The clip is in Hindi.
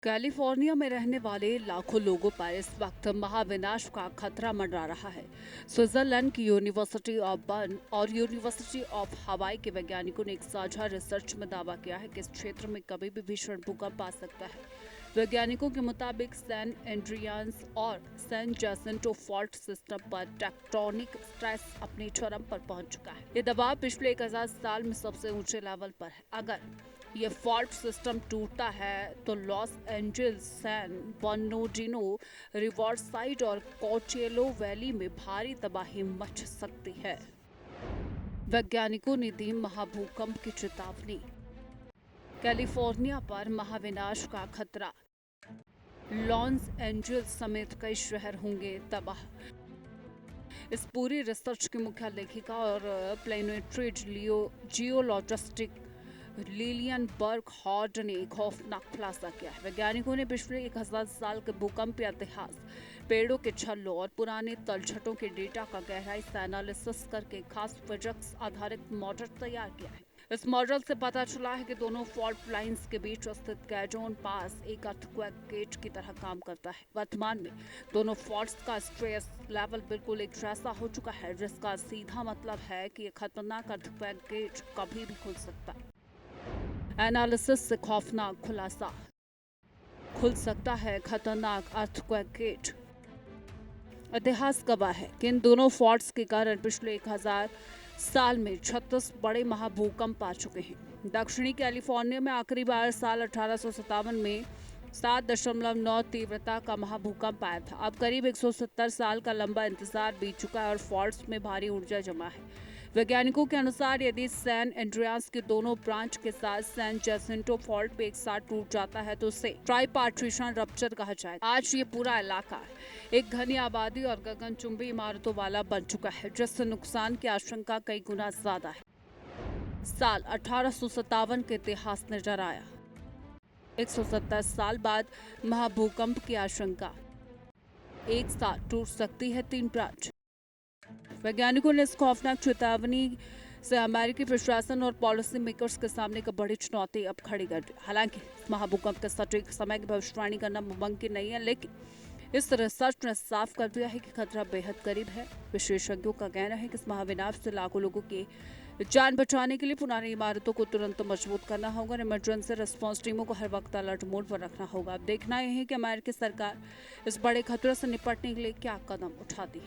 कैलिफोर्निया में रहने वाले लाखों लोगों पर इस वक्त महाविनाश का खतरा मंडरा रहा है। स्विट्जरलैंड की यूनिवर्सिटी ऑफ बर्न और यूनिवर्सिटी ऑफ हवाई के वैज्ञानिकों ने एक साझा रिसर्च में दावा किया है कि इस क्षेत्र में कभी भी भीषण भूकंप आ सकता है। वैज्ञानिकों के मुताबिक सैन एंड्रियास और सैन जैसिंटो फॉल्ट सिस्टम पर टेक्टोनिक स्ट्रेस अपने चरम पर पहुंच चुका है। ये दबाव पिछले 1000 साल में सबसे ऊंचे लेवल पर है। अगर ये फॉल्ट सिस्टम टूटता है तो Los Angeles, San Bernardino, Riverside और कोचेलो वैली में भारी तबाही मच सकती है। वैज्ञानिकों ने दी महाभूकंप की चेतावनी। कैलिफोर्निया पर महाविनाश का खतरा। लॉस एंजल्स समेत कई शहर होंगे तबाह। इस पूरी रिसर्च की मुख्य लेखिका और प्लेनेटरी जियोलॉजिस्ट लिलियन बर्ग हॉर्ड ने खौफनाक खुलासा किया है। वैज्ञानिकों ने पिछले 1000 साल के भूकंप इतिहास, पेड़ों के छल्लों और पुराने तलछटों के डेटा का गहराई से एनालिसिस करके खास फिजिक्स आधारित मॉडल तैयार किया है। इस मॉडल से पता चला है कि दोनों फॉल्ट लाइंस के बीच स्थित गैजोन पास एक अर्थक्वेक गेट की तरह काम करता है। वर्तमान में दोनों फॉल्ट्स का स्ट्रेस लेवल बिल्कुल एक जैसा हो चुका है, जिसका सीधा मतलब है कि यह खतरनाक अर्थक्वेक गेट कभी भी खुल सकता है। एनालिसिस से खौफनाक खुलासा। खुल सकता है खतरनाक अर्थक्वेक गेट। इतिहास गवाह है कि इन दोनों फॉल्ट्स के कारण पिछले 1000 साल में 36 बड़े महाभूकंप आ चुके हैं। दक्षिणी कैलिफोर्निया में आखिरी बार साल 1857 में 7.9 तीव्रता का महाभूकंप आया था। अब करीब 170 साल का लंबा इंतजार बीत चुका है और फॉल्ट्स में भारी ऊर्जा जमा है। वैज्ञानिकों के अनुसार यदि सैन एंड्रियास के दोनों ब्रांच के साथ सैन जैसिंटो फॉल्ट भी एक साथ टूट जाता है तो उसे ट्राइपार्टीशन रप्चर कहा जाएगा। आज ये पूरा इलाका एक घनी आबादी और गगनचुंबी इमारतों वाला बन चुका है, जिससे नुकसान की आशंका कई गुना ज्यादा है। साल 1857 के इतिहास ने डराया। 170 साल बाद महाभूकंप की आशंका। एक साथ टूट सकती है 3 ब्रांच। वैज्ञानिकों ने इस खौफनाक चेतावनी से अमेरिकी प्रशासन और पॉलिसी मेकर्स के सामने एक बड़ी चुनौती अब खड़ी कर दी। हालांकि महाभूकंप के सटीक समय की भविष्यवाणी करना मुमकिन नहीं है, लेकिन इस रिसर्च ने साफ कर दिया है कि खतरा बेहद करीब है। विशेषज्ञों का कहना है कि इस महाविनाश से लाखों लोगों की जान बचाने के लिए पुरानी इमारतों को तुरंत मजबूत करना होगा और इमरजेंसी रिस्पांस टीमों को हर वक्त अलर्ट मोड पर रखना होगा। अब देखना यह है कि अमेरिकी सरकार इस बड़े खतरे से निपटने के लिए क्या कदम उठाती है।